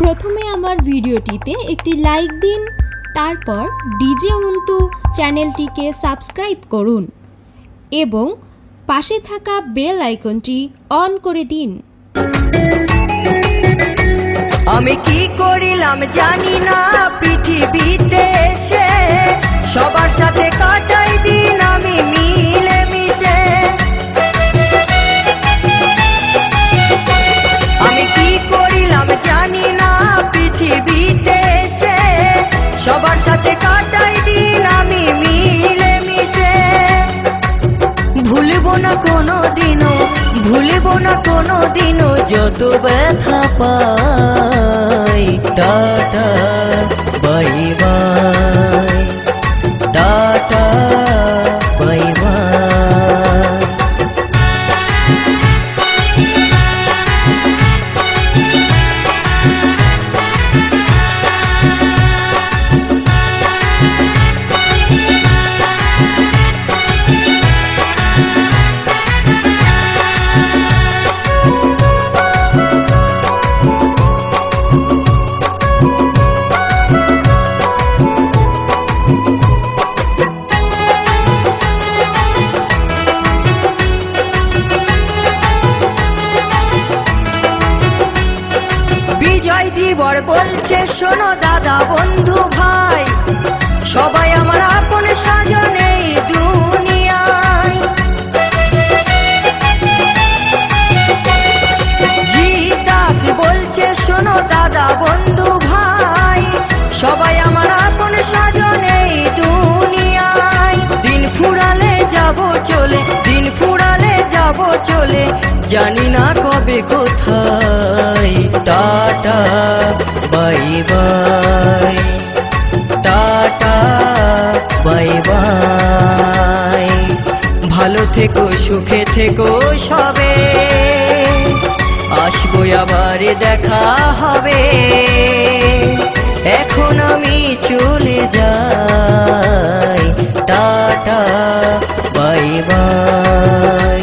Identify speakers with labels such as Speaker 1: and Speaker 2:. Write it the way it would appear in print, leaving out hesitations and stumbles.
Speaker 1: প্রথমে আমার ভিডিওটিতে একটি লাইক দিন, তারপর ডিজে অন্তু চ্যানেলটিকে সাবস্ক্রাইব করুন এবং পাশে থাকা বেল আইকনটি অন করে দিন।
Speaker 2: আমি কি করিলাম জানি না, পৃথিবীতে এসে সবার সাথে কাটাই দিন আমি মিলে মিশে। আমি কি করিলাম জানি না, পৃথিবীতে এসে সবার সাথে কাটাই দিন আমি মিলে মিশে। ভুলব না কোনো দিনও, ভুলব না কোনো দিনও যত ব্যথা পাই। Tata bye bye, tata bye bye. Bijoy দিবর বলছে শোনো দাদা বন্ধু ভাই, সবাই আমার আপন স্বজন এই দুনিয়ায়। জি দাস বলছে শোনো দাদা বন্ধু ভাই, সবাই আমার আপন স্বজন এই দুনিয়ায়। দিন ফুরালে যাব চলে, দিন ফুরালে যাব চলে, জানি না কবে কোথায়। Tata bye bye, tata bye by. ভালো থেকো সুখে থেকো সবে, আসবো আবার দেখা হবে। এখন আমি চলে যাই, টাটা বাই বাই।